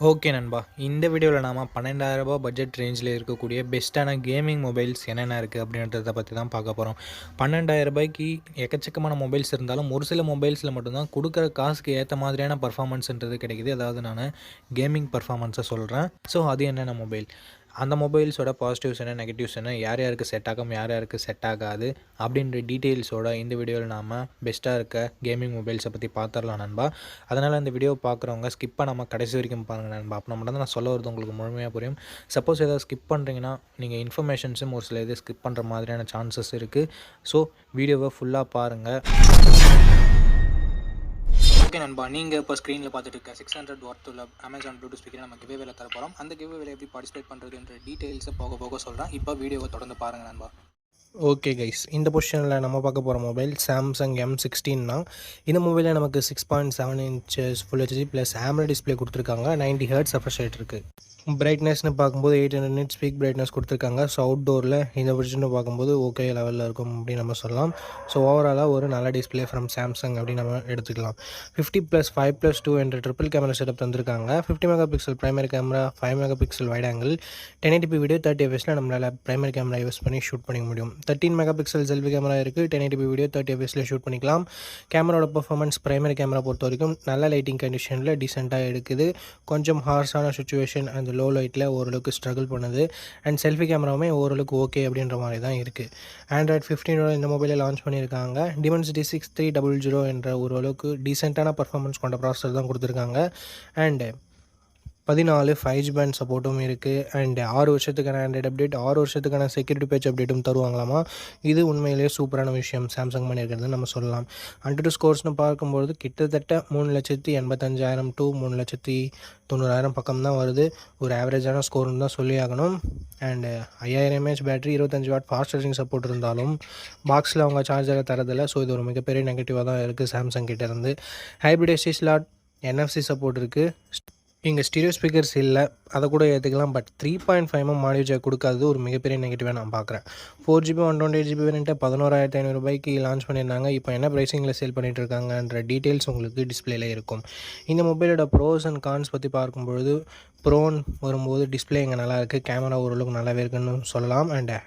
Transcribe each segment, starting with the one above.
Okay நண்பா. இந்த வீடியோவில் நாம ரூ. 12,000 பட்ஜெட் ரேஞ்சில் இருக்கக்கூடிய பெஸ்ட்டான கேமிங் மொபைல்ஸ் என்னென்ன இருக்குது அப்படின்றத பற்றி தான் பார்க்க போகிறோம். ரூ. 12,000க்கு எக்கச்சக்கமான மொபைல்ஸ் இருந்தாலும் ஒரு சில மொபைல்ஸில் மட்டும்தான் கொடுக்குற காசுக்கு ஏற்ற மாதிரியான பர்ஃபார்மன்ஸ்ன்றது கிடைக்குது. அதாவது நான் கேமிங் பர்ஃபார்மன்ஸை சொல்கிறேன். ஸோ அது என்னென்ன மொபைல், அந்த மொபைல்ஸோட பாசிட்டிவ்ஸ் என்ன, நெகட்டிவ்ஸ் என்ன, யார் யாருக்கு செட் ஆகும், யார் யாருக்கு செட் ஆகாது அப்படின்ற டீட்டெயில்ஸோட இந்த வீடியோவில் நாம் பெஸ்ட்டாக இருக்க கேமிங் மொபைல்ஸை பற்றி பார்த்துடலாம் நண்பா. அதனால் இந்த வீடியோ பார்க்குறவங்க ஸ்கிப் பண்ணாமல் கடைசி வரைக்கும் பாருங்கள் நண்பா. அப்போ நம்ம தான் நான் சொல்ல வருது உங்களுக்கு முழுமையாக புரியும். சப்போஸ் ஏதாவது ஸ்கிப் பண்ணுறீங்கன்னா நீங்கள் இன்ஃபர்மேஷன்ஸும் ஒரு சில இது ஸ்கிப் பண்ணுற மாதிரியான சான்சஸ் இருக்குது. ஸோ வீடியோவை ஃபுல்லாக பாருங்கள். ஓகே நண்பா, நீங்கள் இப்போ ஸ்க்ரீனில் பார்த்துட்டு இருக்க 600 வாட் உள்ள அமேசான் ப்ளூடூத் ஸ்பீக்கரை நம்ம கிவ்வேல தர போகிறோம். அந்த கிவ்வேல எப்படி பார்ட்டிசிபேட் பண்ணுறதுன்ற டீட்டெயில்ஸை போக போக சொல்கிறேன். இப்போ வீடியோவை தொடர்ந்து பாருங்கள் நண்பா. ஓகே கைஸ், இந்த பொசிஷனில் நம்ம பார்க்க போகிற மொபைல் சாம்சங் M16 தான். இந்த மொபைலில் நமக்கு 6.7 inches full HD plus AMOLED display கொடுத்துருக்காங்க. 90 Hz ரெஃப்ரெஷ் ரேட் இருக்குது. பிரைட்னஸ்னு பார்க்கும்போது 800 nits பீக் பிரைட்னஸ் கொடுத்துருக்காங்க. ஸோ அவுட்டோரில் இந்த பொசிஷனை பார்க்கும்போது ஓகே லெவலில் இருக்கும் அப்படின்னு நம்ம சொல்லலாம். ஸோ ஓவராலாக ஒரு நல்ல டிஸ்பிளே ஃப்ரம் சாம்சங் அப்படின்னு நம்ம எடுத்துக்கலாம். 50+5+2 என்ற ட்ரிபிள் கேமரா செட்டப் தந்திருக்காங்க. 50 MP primary camera, 5 MP wide angle, 1080p video 30 fps நம்மளால் பிரைமரி கேமரா யூஸ் பண்ணி ஷூட் பண்ணிக்க முடியும். 13 MP செல்ஃபி கேமரா இருக்குது. 1080p வீடியோ 30 fps ஷூட் பண்ணிக்கலாம். கேமராவோட பர்ஃபார்மன்ஸ் பிரைமரி கேமரா பொறுத்த வரைக்கும் நல்ல லைட்டிங் கண்டிஷனில் டீசெண்டாக எடுக்குது. கொஞ்சம் ஹார்ஷான சுச்சுவேஷன் அந்த லோ லைட்டில் ஓரளவுக்கு ஸ்ட்ரகிள் பண்ணுது. அண்ட் செல்ஃபி கேமராவுமே ஓரளவுக்கு ஓகே அப்படின்ற மாதிரி தான் இருக்குது. Android 15 இந்த மொபைலை லான்ச் பண்ணியிருக்காங்க. Dimensity 6300 என்ற ஓரளவுக்கு டீசெண்டான பர்ஃபார்மன்ஸ் கொண்ட ப்ராசஸர் தான் கொடுத்துருக்காங்க. அண்டு 14 5G பேண்ட் சப்போர்ட்டும் இருக்குது. அண்ட் 6 வருஷத்துக்கான ஆண்ட்ராய்டு அப்டேட், 6 வருஷத்துக்கான செக்யூரிட்டி பேட்ச் அப்டேட்டும் தருவாங்களாமா. இது உண்மையிலேயே சூப்பரான விஷயம் சாம்சங் பண்ணியிருக்கிறது நம்ம சொல்லலாம். AnTuTu ஸ்கோர்ஸ்னு பார்க்கும்போது கிட்டத்தட்ட 3,85,000 to 3,90,000 பக்கம் தான் வருது. ஒரு ஆவரேஜான ஸ்கோர்னு தான் சொல்லி ஆகணும். And 5000 mAh battery, 25 what fast charging support இருந்தாலும் பாக்ஸில் அவங்க சார்ஜரை தரதில்லை. ஸோ இது ஒரு மிகப்பெரிய நெகட்டிவாக தான் இருக்குது சாம்சங் கிட்டேருந்து. Hybrid SD slot, NFC support இருக்குது. இங்கே ஸ்டீரியோ ஸ்பீக்கர்ஸ் இல்லை, அதை கூட ஏற்றுக்கலாம். பட் 3.5mm ஆடியோ ஜாக் கொடுக்காதது ஒரு மிகப்பெரிய நெகட்டிவாக நான் பார்க்குறேன். 4GB 128GB வேரியண்ட்டை 11,500 லான்ச் பண்ணியிருந்தாங்க. இப்போ என்ன ப்ரைஸிங்கில் சேல் பண்ணிகிட்டு இருக்காங்கன்ற டீட்டெயில்ஸ் உங்களுக்கு டிஸ்பிளேல இருக்கும். இந்த மொபைலோட ப்ரோஸ் அண்ட் கான்ஸ் பற்றி பார்க்கும்பொழுது, ப்ரோன்னு வரும்போது டிஸ்பிளே இங்கே நல்லாயிருக்கு, கேமரா ஓரளவுக்கு நல்லாவே இருக்குன்னு சொல்லலாம். அண்ட்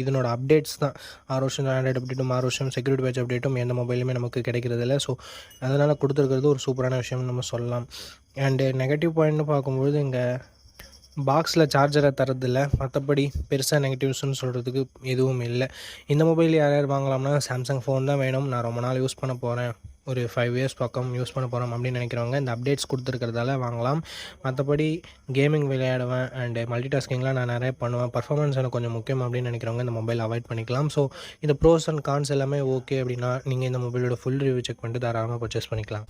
இதனோட அப்டேட்ஸ் தான் 6 வருஷம் ஆண்ட்ராய்டு அப்டேட்டும் 6 வருஷம் செக்யூரிட்டி பேட்ச் அப்டேட்டும் எந்த மொபைலுமே நமக்கு கிடைக்கிறதில்ல. ஸோ அதனால் கொடுத்துருக்கிறது ஒரு சூப்பரான விஷயம்னு நம்ம சொல்லலாம். அண்டு நெகட்டிவ் பாயிண்ட்னு பார்க்கும்போது இங்கே பாக்ஸில் சார்ஜரை தரதில்ல. மற்றபடி பெருசாக நெகட்டிவ்ஸ்னு சொல்கிறதுக்கு எதுவும் இல்லை. இந்த மொபைல் யார் யார் வாங்கலாம்னா சாம்சங் ஃபோன் தான் வேணும், நான் ரொம்ப நாள் யூஸ் பண்ண போகிறேன், ஒரு 5 years பக்கம் யூஸ் பண்ண போகிறோம் அப்படின்னு நினைக்கிறவங்க இந்த அப்டேட்ஸ் கொடுத்துருக்கிறதால வாங்கலாம். மற்றபடி கேமிங் விளையாடுவேன் அண்டு மல்டி டாஸ்கிங்லாம் நான் நிறைய பண்ணுவேன், பர்ஃபார்மன்ஸ் எனக்கு கொஞ்சம் முக்கியம் அப்படின்னு நினைக்கிறவங்க இந்த மொபைல் அவாய்ட் பண்ணிக்கலாம். ஸோ இந்த ப்ரோஸ் அண்ட் கான்ஸ் எல்லாமே ஓகே அப்படின்னா நீங்கள் இந்த மொபைலோட ஃபுல் ரிவ்யூ செக் பண்ணிட்டு தாராளமாக பர்ச்சேஸ் பண்ணிக்கலாம்.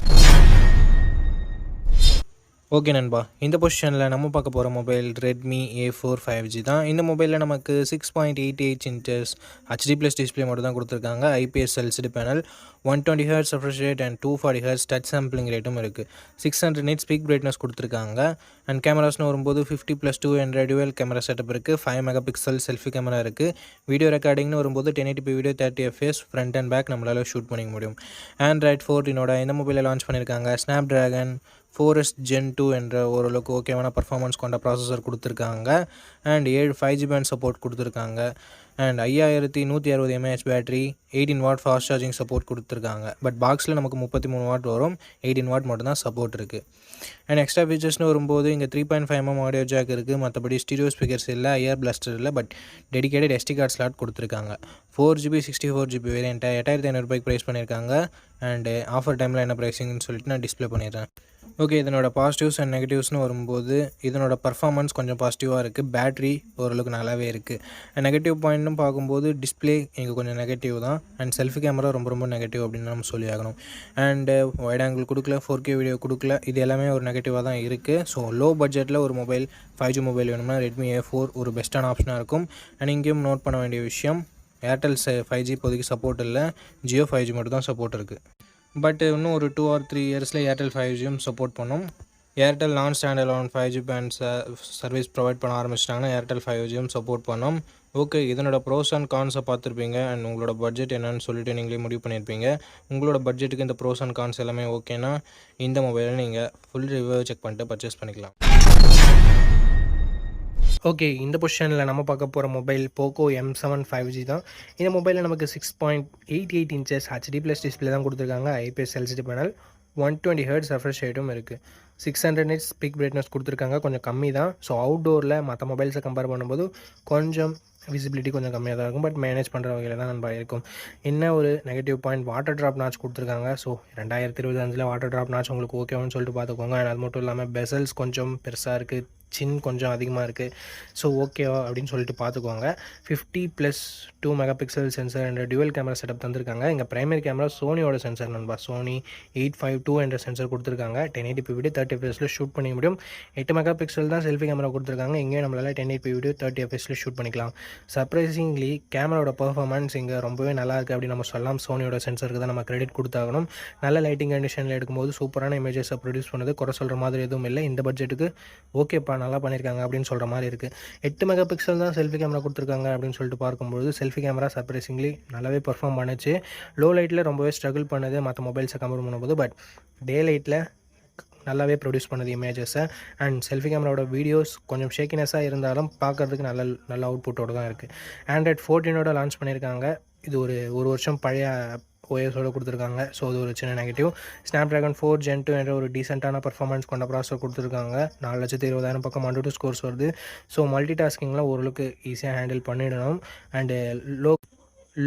ஓகே நண்பா, இந்த பொசிஷனில் நம்ம பார்க்க போகிற மொபைல் Redmi A4 5G தான். இந்த மொபைலில் நமக்கு 6.88 inches HD+ டிஸ்பிளே மட்டும் தான் கொடுத்துருக்காங்க. IPS LCD panel, 120 Hz refresh rate and 240 Hz touch sampling ரேட்டும் இருக்குது. 600 nits பீக் பிரைட்னஸ் கொடுத்துருக்காங்க. அண்ட் கேமராஸ்னு வரும்போது 50+2 என்ற டுவல் கேமரா செட்டப் இருக்குது. 5 MP செல்ஃபி கேமரா இருக்குது. வீடியோ ரெக்கார்டிங்னு வரும்போது 1080p video 30 fps front and back நம்மளால் ஷூட் பண்ணிக்க முடியும். Android 14 இந்த மொபைலை லான்ச் பண்ணியிருக்காங்க. Snapdragon 4S Gen 2 என்ற ஓரளவுக்கு ஓகேவான பர்ஃபார்மன்ஸ் கொண்ட ப்ராசஸர் கொடுத்துருக்காங்க. அண்ட் 7 5G பேண்ட் சப்போர்ட் கொடுத்துருக்காங்க. And 5160 mAh battery, 18 watt fast charging support கொடுத்துருக்காங்க. பட் பாக்ஸில் நமக்கு 33 வாட் வரும், 18 வாட் மட்டும் தான் சப்போர்ட் இருக்குது. அண்ட் எக்ஸ்ட்ரா ஃபீச்சர்ஸ்னு வரும்போது இங்கே 3.5mm ஆடியோ ஜாக் இருக்குது. மற்றபடி ஸ்டீரியோ ஸ்பீக்கர்ஸ் இல்லை, ஐஆர் பிளாஸ்டர் இல்லை, but dedicated SD card slot கொடுத்துருக்காங்க. 4GB 64GB வேரியண்ட்டை 8,500 ப்ரைஸ் பண்ணியிருக்காங்க. அண்டு ஆஃபர் டைமில் என்ன ப்ரைஸிங்னு சொல்லிட்டு நான் டிஸ்பிளே பண்ணிடுறேன். ஓகே, இதனோட பாசிட்டிவ்ஸ் அண்ட் நெகட்டிவ்ஸ்னு வரும்போது இதனோட பர்ஃபார்மன்ஸ் கொஞ்சம் பாசிட்டிவாக இருக்குது. பேட்ரி ஓரளவுக்கு நல்லாவே இருக்குது. அண்ட் நெகட்டிவ் பாயிண்ட்னு பார்க்கும்போது டிஸ்பிளே இங்கே கொஞ்சம் நெகட்டிவ் தான். அண்ட் செல்ஃபி கேமரா ரொம்ப நெகட்டிவ் அப்படின்னு நம்ம சொல்லி ஆகணும். அண்டு வைட் ஆங்கிள் கொடுக்கல, 4K வீடியோ கொடுக்கல, இது எல்லாமே ஒரு நெகட்டிவாக தான் இருக்குது. ஸோ லோ பட்ஜெட்டில் ஒரு மொபைல் 5G மொபைல் வேணும்னா Redmi A4 ஒரு பெஸ்ட்டான ஆப்ஷனாக இருக்கும். அண்ட் இங்கேயும் நோட் பண்ண வேண்டிய விஷயம், ஏர்டெல் 5G இப்போதைக்கு சப்போர்ட் இல்லை, ஜியோ 5G மட்டும் தான் சப்போர்ட் இருக்குது. பட் இன்னும் ஒரு 2 or 3 இயர்ஸில் ஏர்டெல் 5Gயும் சப்போர்ட் பண்ணும். Airtel non standalone 5G band service provide பண்ண ஆரம்பிச்சிட்டாங்கன்னா ஏர்டெல் 5Gயும் சப்போர்ட் பண்ணும். ஓகே, இதனோட ப்ரோஸ் அண்ட் கான்ஸை பார்த்துருப்பீங்க. அண்ட் உங்களோட பட்ஜெட் என்னன்னு சொல்லிட்டு நீங்களே முடிவு பண்ணியிருப்பீங்க. உங்களோட பட்ஜெட்டுக்கு இந்த ப்ரோஸ் அண்ட் கான்ஸ் எல்லாமே ஓகேனா இந்த மொபைலை நீங்கள் ஃபுல் ரிவ்யூ செக் பண்ணிட்டு பர்ச்சேஸ் பண்ணிக்கலாம். ஓகே, இந்த பொசிஷனில் நம்ம பார்க்க போகிற மொபைல் போக்கோ M7 5G தான். இந்த மொபைலில் நமக்கு 6.88 இன்ச்சஸ் HD ப்ளஸ் டிஸ்பிளே தான் கொடுத்துருக்காங்க. IPS LCD panel, 120 hertz refresh ரேட்டும் இருக்குது. 600 nits பிக் பிரைட்னஸ் கொடுத்துருக்காங்க, கொஞ்சம் கம்மி தான். ஸோ அவுட்டோரில் மற்ற மொபைல்ஸை கம்பேர் பண்ணும்போது கொஞ்சம் விசிபிலிட்டி கொஞ்சம் கம்மியாக தான் இருக்கும். பட் மேனேஜ் பண்ணுற வகையில் தான் நண்பா இருக்கும். என்ன ஒரு negative point, water drop notch கொடுத்துருக்காங்க. ஸோ 2025 வாட்டர் ட்ராப் நாச் உங்களுக்கு ஓகேவான்னு சொல்லிட்டு பார்த்துக்கோங்க. அண்ட் அது மட்டும் இல்லாமல் பெசல்ஸ் கொஞ்சம் பெருசாக இருக்குது, சின் கொஞ்சம் அதிகமாக இருக்குது. ஸோ ஓகேவா அப்படின்னு சொல்லிட்டு பார்த்துக்கோங்க. 50+2 மெகா பிக்சல் சென்சர் என்ற டியூவல் கேமரா செட்டப் தந்திருக்காங்க. இங்கே பிரைமரி கேமரா சோனியோட சென்சர் நண்பா, சோனி 852 என்ற சென்சர் கொடுத்துருக்காங்க. 1080p வீடியோ 30 fps ஷூட் பண்ணிக்க முடியும். 8 மெகா பிக்சல் தான் செல்ஃபி கேமரா கொடுத்துருக்காங்க. இங்கே நம்மளால் 1080p வீடியோ 30 fps ஷூட் பண்ணிக்கலாம். சர்ப்ரைசிங்லி கேமராவோட பர்ஃபார்மன்ஸ் இங்கே ரொம்பவே நல்லா இருக்குது அப்படின்னு நம்ம சொல்லலாம். சோனியோட சென்சருக்கு தான் நம்ம கிரெடிட் கொடுத்தாகணும். நல்ல லைட்டிங் கண்டிஷனில் எடுக்கும்போது சூப்பரான இமேஜஸை ப்ரொடியூஸ் பண்ணுது. குறை சொல்கிற மாதிரி எதுவும் இல்லை. இந்த பட்ஜெட்டுக்கு ஓகேப்பா நல்லா பண்ணியிருக்காங்க அப்படின்னு சொல்கிற மாதிரி இருக்குது. 8 மெகா பிக்சல் தான் செல்ஃபி கேமரா கொடுத்துருக்காங்க அப்படின்னு சொல்லிட்டு பார்க்கும்போது செல்ஃபி கேமரா சர்ப்ரைசிங்லி நல்லாவே பர்ஃபார்ம் பண்ணுச்சு. லோ லைட்டில் ரொம்பவே ஸ்ட்ரகிள் பண்ணுது மற்ற மொபைல்ஸை கம்பேர் பண்ணும்போது. பட் டே லைட்டில் நல்லாவே ப்ரொடியூஸ் பண்ணுது இமேஜஸை. அண்ட் செல்ஃபி கேமராவோட வீடியோஸ் கொஞ்சம் ஷேக்கினஸாக இருந்தாலும் பார்க்குறதுக்கு நல்ல அவுட்புட்டோடு தான் இருக்குது. ஆண்ட்ராய்ட் 14 லான்ச் பண்ணியிருக்காங்க. இது ஒரு வருஷம் பழைய ஓஎஸோடு கொடுத்துருக்காங்க. ஸோ அது ஒரு சின்ன நெகட்டிவ். ஸ்னாப்ட்ராகன் 4 Gen 2 என்ற ஒரு டீசெண்டான பர்ஃபார்மன்ஸ் கொண்ட ப்ராசஸர் கொடுத்துருக்காங்க. 4,20,000 பக்கம் AnTuTu ஸ்கோர்ஸ் வருது. ஸோ மல்டி டாஸ்கிங்லாம் ஓரளவுக்கு ஈஸியாக ஹேண்டில் பண்ணிடணும். அண்டு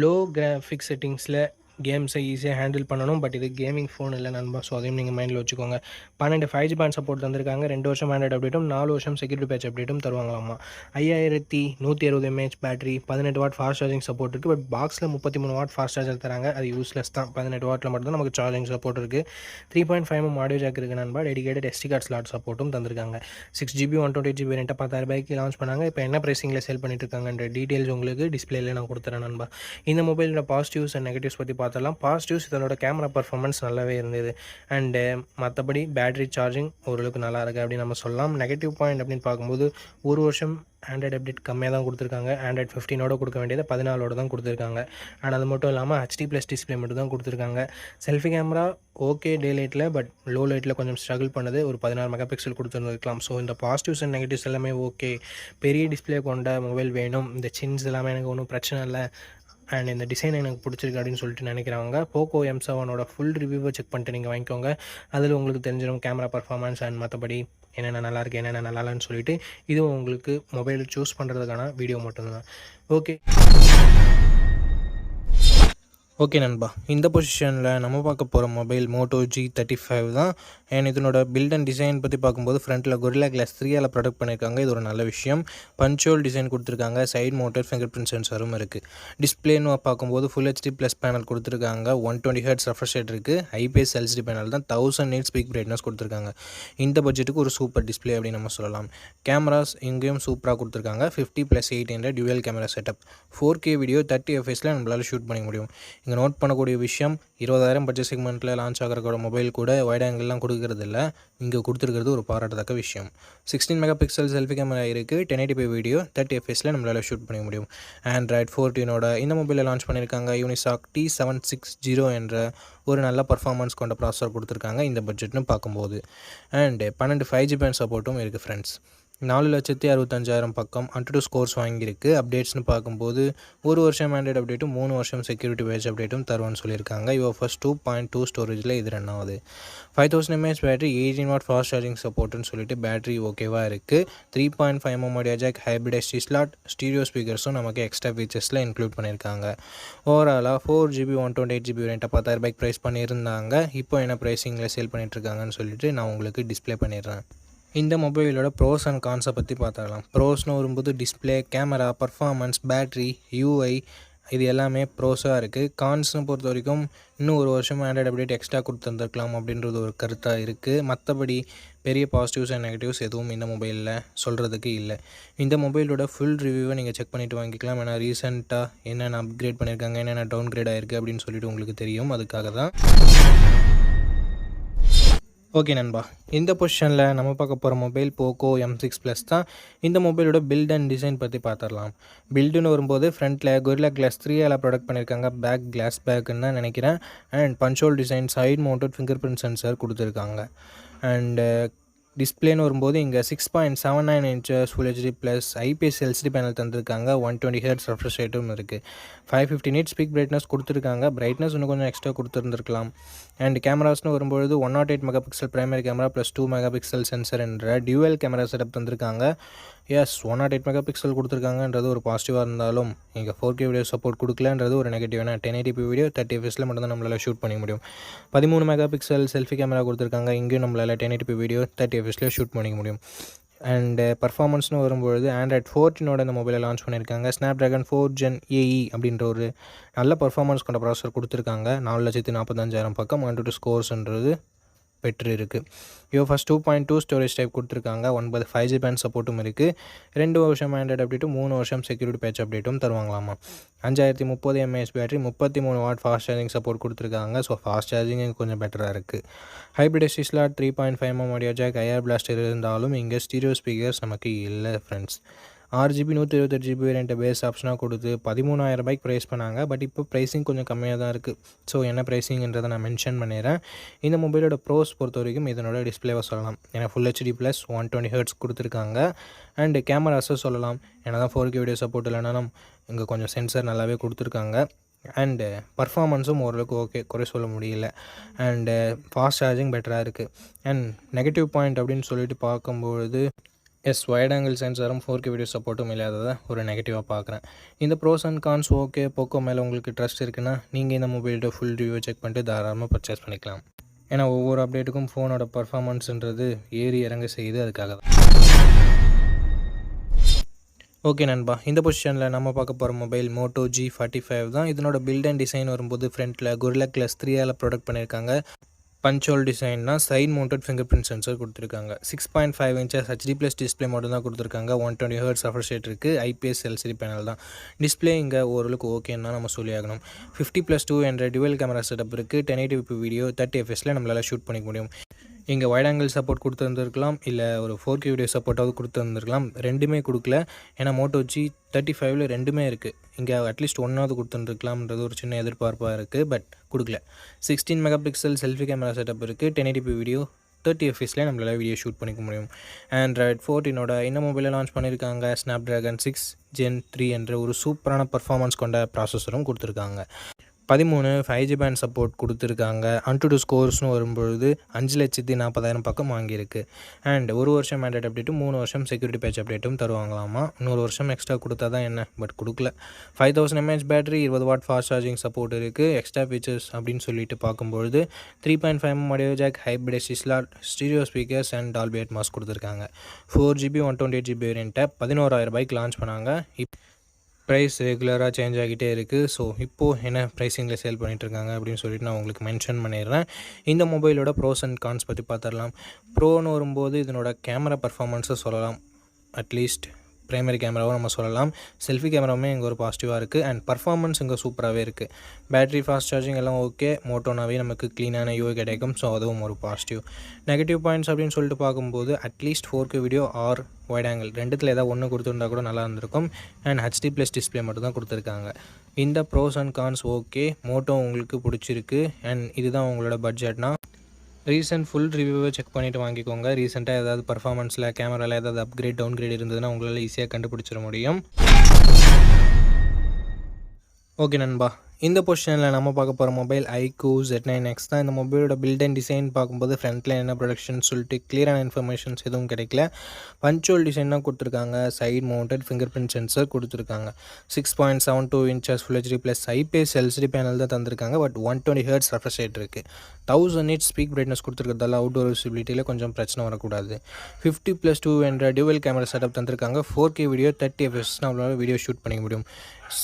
லோ கிராஃபிக்ஸ் செட்டிங்ஸில் கேம்ஸை ஈஸியாக ஹேண்டில் பண்ணணும். பட் இது கேமிங் ஃபோன் இல்லை நண்பா. ஸோ அதையும் நீங்கள் மைண்டில் வச்சுக்கோங்க. 12 5G பேண்ட் சப்போர்ட் தந்திருக்காங்க. 2 வருஷம் ஆண்ட்ராய்ட் அப்டேட்டும் 4 வருஷம் செக்யூரிட்டி பேட்ச் அப்டேட்டும் தருவாங்களாமா. 5160 mAh battery, 18 watt fast charging support இருக்குது. பட் பாக்ஸில் 33 வாட் ஃபாஸ்ட் சார்ஜர் தராங்க. அது யூஸ்லெஸ் தான். 18 வாட்டில் மட்டும் தான் நமக்கு சார்ஜிங் சப்போர்ட் இருக்குது. 3.5mm ஆடியோ ஜாக் இருக்குது நண்பா. டெடிகேட்டட் SD கார்டு ஸ்லாட் சப்போர்ட்டும் தந்திருக்காங்க. 6GB 128GB வேரியண்ட்டை 10,000 லான்ச் பண்ணாங்க. இப்போ என்ன ப்ரைஸிங்கில் சேல் பண்ணிட்டு இருக்காங்கன்ற டீட்டெயில்ஸ் உங்களுக்கு டிஸ்பிளேல நான் கொடுத்துறேன் நண்பா. இந்த மொபைலோட பாசிட்டிவ்ஸ் அண்ட் நெகட்டிவ்ஸ் பற்றி பார்த்தலாம். பாசிட்டிவ்ஸ், இதனோட கேமரா பர்ஃபார்மன்ஸ் நல்லாவே இருந்தது. அண்டு மற்றபடி பேட்டரி சார்ஜிங் ஓரளவுக்கு நல்லா இருக்குது அப்படின்னு நம்ம சொல்லலாம். நெகட்டிவ் பாயிண்ட் அப்படின்னு பார்க்கும்போது ஒரு வருஷம் ஆண்ட்ராய்டு அப்டேட் கம்மியாக தான் கொடுத்துருக்காங்க. ஆண்ட்ராய்ட் 15 கொடுக்க வேண்டியது 14 தான் கொடுத்துருக்காங்க. அண்ட் அது மட்டும் இல்லாமல் HD ப்ளஸ் டிஸ்பிளே மட்டும் தான் கொடுத்துருக்காங்க. செல்ஃபி கேமரா ஓகே டே லைட்டில், பட் லோ லைட்டில் கொஞ்சம் ஸ்ட்ரகிள் பண்ணுது. ஒரு 16 மெகா பிக்சல் கொடுத்துருந்துருக்கலாம். ஸோ இந்த பாசிட்டிவ்ஸ் அண்ட் நெகட்டிவ்ஸ் எல்லாமே ஓகே. பெரிய டிஸ்பிளே கொண்ட மொபைல் வேணும், இந்த சின்ஸ் எல்லாமே எனக்கு ஒன்றும் பிரச்சனை இல்லை, அண்ட் இந்த டிசைன் எனக்கு பிடிச்சிருக்கு அப்படின்னு சொல்லிட்டு நினைக்கிறவங்க போக்கோ M7 ஃபுல் ரிவ்யூவை செக் பண்ணிட்டு நீங்கள் வாங்கிக்கோங்க. அதில் உங்களுக்கு தெரிஞ்சிடும் கேமரா பர்ஃபார்மன்ஸ் அண்ட் மற்றபடி என்னென்ன நல்லாயிருக்கு என்னென்ன நல்லாலன்னு சொல்லிட்டு. இதுவும் உங்களுக்கு மொபைல் சூஸ் பண்ணுறதுக்கான வீடியோ மட்டும்தான். ஓகே நண்பா, இந்த பொசிஷனில் நம்ம பார்க்க போகிற மொபைல் மோட்டோ G35 தான். அண்ட் இதனோட பில்ட் அண்ட் டிசைன் பற்றி பார்க்கும்போது ஃப்ரண்ட்டில் Gorilla Glass 3 ப்ரொடக்ட் பண்ணியிருக்காங்க. இது ஒரு நல்ல விஷயம். பஞ்சுவல் டிசைன் கொடுத்துருக்காங்க. சைடு மோட்டர் ஃபிங்கர் பிரிண்ட் சென்சரும் இருக்குது. டிஸ்பிளேன்னு பார்க்கும்போது ஃபுல் HD ப்ளஸ் பேனல் கொடுத்துருக்காங்க. 120 ஹெர்ட்ஸ் ரெஃப்ரெஷ் ரேட் இருக்குது. IPS LCD பேனல் தான். 1000 nits பிக் பிரைட்னஸ் கொடுத்துருக்காங்க. இந்த பட்ஜெட்டுக்கு ஒரு சூப்பர் டிஸ்பிளே அப்படின்னு நம்ம சொல்லலாம். கேமராஸ் இங்கேயும் சூப்பராக கொடுத்துருக்காங்க. 50+8 என்ற dual camera setup. 4K video 30 fps நம்மளால் ஷூட் பண்ணிக்க முடியும். இங்கே நோட் பண்ணக்கூடிய விஷயம், 20,000 பட்ஜெட் செக்மெண்ட்டில் லான்ச் ஆகிற மொபைல் கூட வைட் ஆங்கிள்லாம் கொடுக்கறது இல்லை. இங்கே கொடுத்துருக்கிறது ஒரு பாராட்டத்தக்க விஷயம். 16 மெகா பிக்சல் செல்ஃபி கேமரா இருக்குது. 1080p வீடியோ 30 fps நம்மளால் ஷூட் பண்ணிக்க முடியும். ஆண்ட்ராய்ட் 14 இந்த மொபைலில் லான்ச் பண்ணியிருக்காங்க. யூனிசாக் T760 என்ற ஒரு நல்ல பர்ஃபார்மன்ஸ் கொண்ட ப்ராசஸர் கொடுத்துருக்காங்க இந்த பட்ஜெட்னு பார்க்கும்போது. அண்டு 12 5G பேண்ட் சப்போர்ட்டும் இருக்குது ஃப்ரெண்ட்ஸ். 4,65,000 பக்கம் AnTuTu ஸ்கோர்ஸ் வாங்கியிருக்கு. அப்டேட்ஸ்னு பார்க்கும்போது ஒரு வருஷம் ஆண்ட்ராய்டு அப்டேட்டும் 3 வருஷம் செக்யூரிட்டி பேட்ச் அப்டேட்டும் தருவான்னு சொல்லியிருக்காங்க. UFS 2.2 ஸ்டோரேஜில் இது ரன் ஆகுது. 5000 mAh battery, 18 watt fast charging சப்போர்ட்டுன்னு சொல்லிட்டு பேட்டரி ஓகேவாக இருக்குது. 3.5mm audio jack, hybrid SD slot, stereo ஸ்பீக்கர்ஸும் நமக்கு எக்ஸ்ட்ரா ஃபீச்சர்ஸில் இன்க்ளூட் பண்ணியிருக்காங்க. ஓவராலாக 4GB 128GB வேரியண்ட்டை 10,000 ப்ரைஸ் பண்ணியிருந்தாங்க. இப்போ என்ன ப்ரைஸிங்கில் சேல் பண்ணிகிட்ருக்காங்கன்னு சொல்லிட்டு நான் உங்களுக்கு டிஸ்பிளே பண்ணிடுறேன். இந்த மொபைலோட ப்ரோஸ் அண்ட் கான்ஸை பற்றி பார்த்துக்கலாம். ப்ரோஸ்னு வரும்போது display, camera, performance, battery, UI இது எல்லாமே ப்ரோஸாக இருக்குது. கான்ஸ்னு பொறுத்த வரைக்கும் இன்னும் ஒரு வருஷம் ஆண்ட்ராய்டு அப்டேட் எக்ஸ்ட்ரா கொடுத்துருந்துருக்கலாம் அப்படின்றது ஒரு கருத்தாக இருக்குது. மற்றபடி பெரிய பாசிட்டிவ்ஸ் அண்ட் நெகட்டிவ்ஸ் எதுவும் இந்த மொபைலில் சொல்கிறதுக்கு இல்லை. இந்த மொபைலோட ஃபுல் ரிவ்யூவை நீங்கள் செக் பண்ணிவிட்டு வாங்கிக்கலாம். ஏன்னா ரீசெண்டாக என்னென்ன அப்கிரேட் பண்ணியிருக்காங்க, என்னென்ன டவுன் கிரேட் ஆகிருக்கு அப்படின்னு சொல்லிட்டு உங்களுக்கு தெரியும். அதுக்காக தான். ஓகே நண்பா, இந்த பொசிஷனில் நம்ம பார்க்க போகிற மொபைல் போக்கோ M6 Plus தான். இந்த மொபைலோட பில்ட் அண்ட் டிசைன் பற்றி பார்த்துடலாம். பில்டுன்னு வரும்போது ஃப்ரண்ட்டில் Gorilla Glass 3 ப்ரொடக்ட் பண்ணியிருக்காங்க. பேக் கிளாஸ் பேக்குன்னு தான் நினைக்கிறேன். And punch hole design, side mounted fingerprint sensor கொடுத்துருக்காங்க. அண்டு டிஸ்பிளேன்னு வரும்போது இங்கே 6.79 inches full HD plus IPS LCD panel தந்திருக்காங்க. 120 ஹெர்ட்ஸ் ரெஃப்ரெஷ் ரேட்டும் இருக்குது. 550 nits பீக் பிரைட்னஸ் கொடுத்துருக்காங்க. பிரைட்னஸ் இன்னும் கொஞ்சம் எக்ஸ்ட்ரா கொடுத்துருந்துருக்கலாம். அண்ட் கேமராஸ்னு வரும்பொழுது 108 mega pixel primary camera plus 2 mega pixel sensor என்ற டியூவல் கேமரா செட்டப் தந்திருக்காங்க. எஸ் 108 மெகா பிக்சல் கொடுத்துருக்காங்கன்றது ஒரு பாசிட்டிவாக இருந்தாலும் இங்கே 4K வீடியோ சப்போர்ட் கொடுக்கலன்றது ஒரு நெகட்டிவ். ஏன்னா 1080p வீடியோ 30 fps மட்டும் தான் நம்மளால் ஷூட் பண்ண முடியும். 13 மெகா பிக்சல் செல்ஃபி கேமரா கொடுத்துருக்காங்க. இங்கேயும் நம்மளால் 1080p வீடியோ 30 fps ஷூட் பண்ணிக்க முடியும். அண்ட் பர்ஃபார்மன்ஸ்னு வரும்பொழுது Android 14 இந்த மொபைலை லான்ச் பண்ணியிருக்காங்க. Snapdragon 4 Gen AE அப்படின்ற ஒரு நல்ல பர்ஃபார்மன்ஸ் கொண்ட ப்ராசஸர் கொடுத்துருக்காங்க. 4,45,000 பக்கம் 122 ஸ்கோர்ஸ்ன்றது பெற்று இருக்குது. ஃபஸ்ட் 2.2 ஸ்டோரேஜ் டைப் கொடுத்துருக்காங்க. 9 5G பேண்ட் சப்போர்ட்டும் இருக்குது. 2 வருஷம் ஆண்ட்ராய்டு அப்டேட்டும் 3 வருஷம் செக்யூரிட்டி பேட்ச் அப்டேட்டும் தருவாங்களாமா. 5030 mAh battery 33 watt fast charging support கொடுத்துருக்காங்க. ஸோ ஃபாஸ்ட் சார்ஜிங் கொஞ்சம் பெட்டராக இருக்குது. Hybrid SD slot 3.5mm audio jack IR blaster இருந்தாலும் இங்கே ஸ்டீரியோ ஸ்பீக்கர்ஸ் நமக்கு இல்லை ஃப்ரெண்ட்ஸ். 6GB 128GB வேரியண்ட்டை பேஸ் ஆப்ஷனாக கொடுத்து 13,000 ரூபாய்க்கு ப்ரைஸ் பண்ணாங்க. பட் இப்போ ப்ரைஸிங் கொஞ்சம் கம்மியாக தான் இருக்குது. ஸோ என்ன ப்ரைஸிங்கிறதை நான் மென்ஷன் பண்ணிடுறேன். இந்த மொபைலோட ப்ரோஸ் பொறுத்த வரைக்கும் இதனோட டிஸ்பிளேவை சொல்லலாம். ஏன்னா ஃபுல் ஹெச்டி ப்ளஸ் 120 ஹெர்ட்ஸ் கொடுத்துருக்காங்க. அண்டு கேமராஸை சொல்லலாம். ஏன்னா தான் 4K வீடியோ சப்போர்ட் இல்லைனாலும் இங்கே கொஞ்சம் சென்சர் நல்லாவே கொடுத்துருக்காங்க. அண்டு பர்ஃபார்மன்ஸும் ஓரளவுக்கு ஓகே, குறை சொல்ல முடியல. அண்டு ஃபாஸ்ட் சார்ஜிங் பெட்டராக இருக்குது. அண்ட் நெகட்டிவ் பாயிண்ட் அப்படின்னு சொல்லிட்டு பார்க்கும்பொழுது வைட் ஆங்கிள் சென்சாரும் 4K வீடியோ சப்போர்ட்டும் இல்லாததை ஒரு நெகட்டிவாக பார்க்குறேன். இந்த pros and cons okay. Poco மேலே உங்களுக்கு ட்ரஸ்ட் இருக்குன்னா நீங்கள் இந்த மொபைலோட ஃபுல் ரிவ்யூ செக் பண்ணிட்டு தாராளமாக பர்ச்சேஸ் பண்ணிக்கலாம். ஏன்னா ஒவ்வொரு அப்டேட்டுக்கும் ஃபோனோட பர்ஃபார்மன்ஸுன்றது ஏறி இறங்க செய்யுது. அதுக்காக தான். ஓகே நண்பா, இந்த பொசிஷனில் நம்ம பார்க்க போகிற மொபைல் Moto G45 தான். இதனோட பில்ட் அண்ட் டிசைன் வரும்போது ஃப்ரண்ட்டில் Gorilla Glass 3 ப்ரொடக்ட் பண்ணியிருக்காங்க. பஞ்சோல் டிசைன்னா side mounted fingerprint sensor கொடுத்துருக்காங்க. 6.5 இன்ச்சஸ் HD ப்ளஸ் டிஸ்பிளே மட்டும் தான் கொடுத்துருக்காங்க. 120 ஹெர்ட்ஸ் ரெஃப்ரெஷ் ரேட் இருக்குது. IPS LCD பேனல் தான். டிஸ்பிளே இங்கே ஓரளவுக்கு ஓகேன்னு தான் நம்ம சொல்லி ஆகணும். 50+2 என்ற டுவெல் கேமரா செட்டப் இருக்குது. 1080p வீடியோ 30 fps நம்மளால் ஷூட் பண்ணிக்க முடியும். இங்கே வைட் ஆங்கிள் சப்போர்ட் கொடுத்துருந்துருக்கலாம், இல்லை ஒரு 4K வீடியோ சப்போர்ட்டாவது கொடுத்துருந்துருக்கலாம். ரெண்டுமே கொடுக்கல. ஏன்னா Moto G35 ரெண்டுமே இருக்குது. இங்கே அட்லீஸ்ட் ஒன்றாவது கொடுத்துருந்துருக்கலாம்ன்றது ஒரு சின்ன எதிர்பார்ப்பாக இருக்குது. பட் கொடுக்கல. 16 mega pixel selfie camera setup இருக்குது. 1080p வீடியோ 30 fps நம்மளால் வீடியோ ஷூட் பண்ணிக்க முடியும். Android 14 இந்த மொபைலை லான்ச் பண்ணியிருக்காங்க. Snapdragon 6 Gen 3 என்ற ஒரு சூப்பரான பர்ஃபார்மன்ஸ் கொண்ட ப்ராசஸரும் கொடுத்துருக்காங்க. 13 5G பேண்ட் சப்போர்ட் கொடுத்துருக்காங்க. 122 ஸ்கோர்ஸ்னு வரும்பொழுது 5,40,000 பக்கம் வாங்கியிருக்கு. அண்ட் ஒரு வருஷம் ஆண்ட்ராய்டு அப்டேட்டும் 3 வருஷம் செக்யூரிட்டி பேட்ச் அப்டேட்டும் தருவாங்களாமா. இன்னொரு வருஷம் எக்ஸ்ட்ரா கொடுத்தா தான் என்ன, பட் கொடுக்கல. 5000 mAh battery 20 watt fast charging support இருக்குது. எக்ஸ்ட்ரா ஃபீச்சர்ஸ் அப்படின்னு சொல்லிட்டு பார்க்கும்பொழுது 3.5mm audio jack, hybrid SD slot, stereo speakers and Dolby Atmos கொடுத்துருக்காங்க. 4GB 128GB வேரியண்ட்டை 11,000 ரூபாய்க்கு லான்ச் பண்ணாங்க. ப்ரைஸ் ரெகுலராக சேஞ்ச் ஆகிட்டே இருக்குது. ஸோ இப்போது என்ன ப்ரைஸிங்கில் சேல் பண்ணிகிட்ருக்காங்க அப்படின்னு சொல்லிட்டு நான் உங்களுக்கு மென்ஷன் பண்ணிடுறேன். இந்த மொபைலோட ப்ரோஸ் அண்ட் கான்ஸ் பற்றி பார்த்துடலாம். ப்ரோன்னு வரும்போது இதனோட கேமரா பர்ஃபார்மன்ஸை சொல்லலாம். அட்லீஸ்ட் பிரைமரி கேமராவும் நம்ம சொல்லலாம். செல்ஃபி கேமராவுமே இங்கே ஒரு பாசிட்டிவாக இருக்குது. அண்ட் பர்ஃபார்மன்ஸ் இங்கே சூப்பராகவே இருக்குது. பேட்டரி ஃபாஸ்ட் சார்ஜிங் எல்லாம் ஓகே. மோட்டோனாவே நமக்கு க்ளீனான UI கிடைக்கும். ஸோ அதுவும் ஒரு பாசிட்டிவ். நெகட்டிவ் பாயிண்ட்ஸ் அப்படின்னு சொல்லிட்டு பார்க்கும்போது at least 4K video or wide angle ரெண்டுத்தில் ஏதாவது ஒன்று கொடுத்துருந்தா கூட நல்லா இருந்திருக்கும். அண்ட் HD ப்ளஸ் டிஸ்பிளே மட்டும் தான் கொடுத்துருக்காங்க. இந்த pros and cons okay. Moto உங்களுக்கு பிடிச்சிருக்கு அண்ட் இதுதான் உங்களோட பட்ஜெட்னா ரீசெண்ட் ஃபுல் ரிவ்யூவை செக் பண்ணிவிட்டு வாங்கிக்கோங்க. ரீசெண்டாக ஏதாவது பர்ஃபார்மன்ஸில் கேமராவில் ஏதாவது அப்கிரேட் டவுன்கிரேட் இருந்ததுன்னா உங்களால் ஈஸியாக கண்டுபிடிச்சிட முடியும். ஓகே நண்பா, இந்த பொசிஷனில் நம்ம பார்க்க போகிற மொபைல் iQOO Z9X தான். இந்த மொபைலோட பில்ட் அண்ட் டிசைன் பார்க்கும்போது ஃப்ரண்ட்டில் என்ன ப்ரொடக்ஷன் சொல்லிட்டு கிளியரான இன்ஃபர்மேஷன்ஸ் எதுவும் கிடைக்கல. பஞ்சோல் டிசைன் தான் கொடுத்துருக்காங்க. Side mounted fingerprint sensor கொடுத்துருக்காங்க. 6.72 inches full HD plus IPS LCD panel தான் தந்திருக்காங்க. பட் 120 ஹெர்ட்ஸ் ரெஃப்ரெஷ் ரேட் இருக்குது. 1000 nits பீக் பிரைட்னஸ் கொடுத்துருக்கிறதால அவுட்டோர் விசிபிலிட்டியில் கொஞ்சம் பிரச்சனை வரக்கூடாது. 50+2 என்ற டியூவல் கேமரா செட்டப் தந்திருக்காங்க. 4K வீடியோ 30 fps நம்மளால் வீடியோ ஷூட் பண்ணிக்க முடியும்.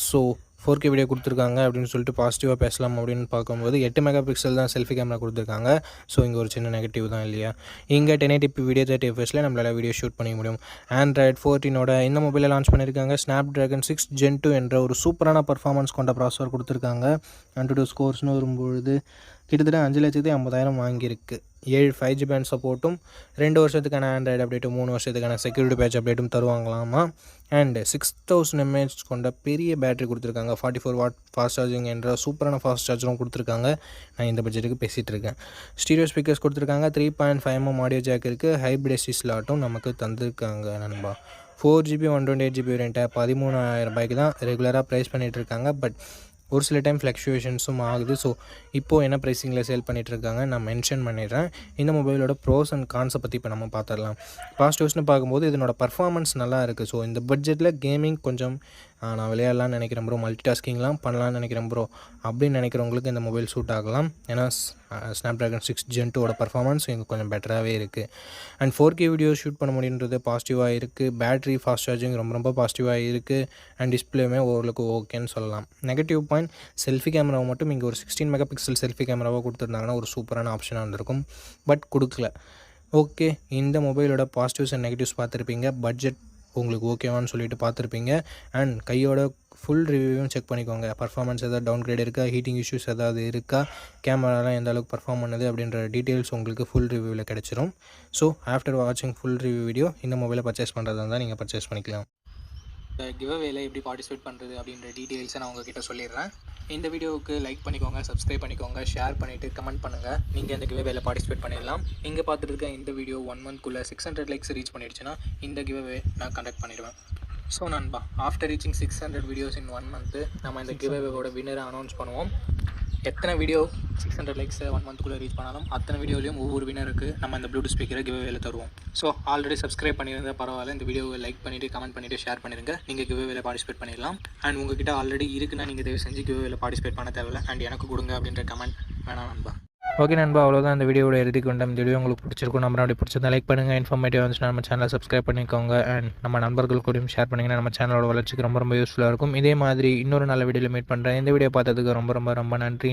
ஸோ 4K வீடியோ கொடுத்துருக்காங்க அப்படின்னு சொல்லிட்டு பாசிட்டிவாக பேசலாம். அப்படின்னு பார்க்கும்போது 8 மெகா பிக்சல் தான் செல்ஃபி கேமரா கொடுத்துருக்காங்க. ஸோ இங்கே ஒரு சின்ன நெகட்டிவ் தான் இல்லையா. இங்கே 1080p வீடியோ 30 fps நம்மளால் வீடியோ ஷூட் பண்ணிக்க முடியும். Android 14 இந்த மொபைலை லான்ச் பண்ணியிருக்காங்க. Snapdragon 6 Gen 2 என்ற ஒரு சூப்பரான பர்ஃபார்மன்ஸ் கொண்ட ப்ராசஸர் கொடுத்துருக்காங்க. 122 ஸ்கோர்ஸ்னு வரும்பொழுது கிட்டத்தட்ட 5,50,000 வாங்கியிருக்கு. 5G பேண்ட் சப்போர்ட்டும் 2 வருஷத்துக்கான ஆண்ட்ராய்டு அப்டேட்டும் 3 வருஷத்துக்கான செக்யூரிட்டி பேட்ச் அப்டேட்டும் தருவாங்களாமா. அண்ட் 6000 mAh கொண்ட பெரிய பேட்டரி கொடுத்துருக்காங்க. 44 வாட் ஃபாஸ்ட் சார்ஜிங் என்ற சூப்பரான ஃபாஸ்ட் சார்ஜரும் கொடுத்துருக்காங்க. நான் இந்த பட்ஜெட்டுக்கு பேசிகிட்டு இருக்கேன். ஸ்டீரியோ ஸ்பீக்கர்ஸ் கொடுத்துருக்காங்க. 3.5mm ஆடியோ ஜாக் இருக்குது. ஹைப்ரிட் ஸ்லாட்டும் நமக்கு தந்திருக்காங்க நண்பா. 4GB 128GB வேரியண்ட்டை 13,000 ரூபாய்க்கு தான் ரெகுலராக ப்ரைஸ் பண்ணிகிட்ருக்காங்க. பட் ஒரு சில டைம் ஃப்ளக்சுவேஷன்ஸும் ஆகுது. ஸோ இப்போது என்ன ப்ரைஸிங்கில் சேல் பண்ணிகிட்ருக்காங்க நான் மென்ஷன் பண்ணிடுறேன். இந்த மொபைலோட ப்ரோஸ் அண்ட் கான்ஸை பற்றி இப்போ நம்ம பார்த்துடலாம். பாசிட்டிவ்ஸ்னு பார்க்கும்போது இதனோட பர்ஃபார்மன்ஸ் நல்லா இருக்குது. ஸோ இந்த பட்ஜெட்டில் கேமிங் கொஞ்சம் நான் விளையாடலான்னு நினைக்கிறேன் ப்ரோ, மல்டி டாஸ்கிங்லாம் பண்ணலான்னு நினைக்கிறேன் ப்ரோ அப்படின்னு நினைக்கிறவங்களுக்கு இந்த மொபைல் சூட் ஆகலாம். ஏன்னா ஸ்னாப்ட்ராகன் 6 Gen 2 பர்ஃபார்மன்ஸ் இங்கே கொஞ்சம் பெட்டராகவே இருக்குது. அண்ட் 4K வீடியோ ஷூட் பண்ண முடியுன்றது பாசிட்டிவாக இருக்குது. பேட்ரி ஃபாஸ்ட் சார்ஜிங் ரொம்ப பாசிட்டிவாக இருக்குது. அண்ட் டிஸ்பிளேமே ஓரளவுக்கு ஓகேன்னு சொல்லலாம். நெகட்டிவ் பாயிண்ட், செல்ஃபி கேமராவை மட்டும் இங்கே ஒரு 16 MP செல்ஃபி கேமராவாக கொடுத்துருந்தாங்கன்னா ஒரு சூப்பரான ஆப்ஷனாக இருந்திருக்கும். பட் கொடுக்கல. ஓகே, இந்த மொபைலோட பாசிட்டிவ்ஸ் அண்ட் நெகட்டிவ்ஸ் பார்த்துருப்பீங்க. பட்ஜெட் உங்களுக்கு ஓகேவான்னு சொல்லிட்டு பார்த்துருப்பீங்க. அண்ட் கையோட ஃபுல் ரிவ்யூவும் செக் பண்ணிக்கோங்க. பர்ஃபார்மன்ஸ் எதாவது டவுன் கிரேட் இருக்கா, ஹீட்டிங் இஷ்யூஸ் ஏதாவது இருக்கா, கேமராலாம் எந்த அளவுக்கு பர்ஃபார்ம் பண்ணுது அப்படின்ற டீட்டெயில்ஸ் உங்களுக்கு ஃபுல் ரிவ்யூவில் கிடச்சிரும். ஸோ ஆஃப்டர் வாட்சிங் ஃபுல் ரிவ்யூ வீடியோ இந்த மொபைலை பர்ச்சேஸ் பண்ணுறதா இருந்தால் நீங்கள் பர்ச்சேஸ் பண்ணிக்கலாம். கிவ்அவேல எப்படி பார்ட்டிசிபேட் பண்ணுறது அப்படின்ற டீட்டெயில்ஸை நான் உங்ககிட்ட சொல்லிடுறேன். இந்த வீடியோவுக்கு லைக் பண்ணிக்கோங்க, சப்ஸ்கிரைப் பண்ணிக்கோங்க, ஷேர் பண்ணிவிட்டு கமெண்ட் பண்ணுங்கள். நீங்கள் இந்த கிவ்அவேல பார்ட்டிசிபேட் பண்ணிடலாம். நீங்கள் பார்த்துட்டு இருக்க இந்த வீடியோ 1 monthக்குள்ளே 600 likes ரீச் பண்ணிடுச்சுன்னா இந்த கிவ்அவே நான் கண்டக்ட் பண்ணிடுவேன். ஸோ நண்பா, ஆஃப்டர் ரீச்சிங் 600 வீடியோஸ் இன் 1 month நம்ம இந்த கிவ்அவேவோட வின்னரை அனௌன்ஸ் பண்ணுவோம். எத்தனை வீடியோ 600 likes 1 monthக்குள்ளே ரீச் பண்ணாலும் அத்தனை வீடியோலையும் ஒவ்வொரு வினருக்கு நம்ம இந்த ப்ளூடூத் ஸ்பீக்கரை கிவ்அவேல தருவோம். ஸோ ஆல்ரெடி சப்ஸ்கிரைப் பண்ணியிருந்தால் பரவாயில்ல, இந்த வீடியோவை லைக் பண்ணிவிட்டு கமெண்ட் பண்ணிவிட்டு ஷேர் பண்ணிடுங்க. நீங்கள் கிவ்அவேல பார்ட்டிசிபேட் பண்ணிடலாம். அண்ட் உங்ககிட்ட ஆல்ரெடி இருக்குன்னா நீங்கள் தயவு செஞ்சு கிவ்அவேல பார்ட்டிசிபேட் பண்ண தேவையில்லை. அண்ட் எனக்கு கொடுங்க அப்படின்ற கமெண்ட் வேணாம் நண்பா. ஓகே நண்பா, அவ்வளோதான் இந்த வீடியோட இறுதிக்கு கொண்ட இந்த வீடியோ உங்களுக்கு பிடிச்சிருக்கும். நம்ம அப்படி பிடிச்சிருந்தா லைக் பண்ணுங்கள். இன்ஃபர்மேட்டிவ் வந்துச்சுன்னா நம்ம சேனலை சப்ஸ்கிரைப் பண்ணிக்கோங்க. அண்ட் நம்ம நண்பர்கள் கூடயும் ஷேர் பண்ணிங்கன்னா நம்ம சேனலோட வளர்ச்சிக்கு ரொம்ப யூஸ்ஃபுல்லாக இருக்கும். இதே மாதிரி இன்னொரு நல்ல வீடியோவில் மீட் பண்ணுறேன். இந்த வீடியோ பார்த்ததுக்கு ரொம்ப நன்றி.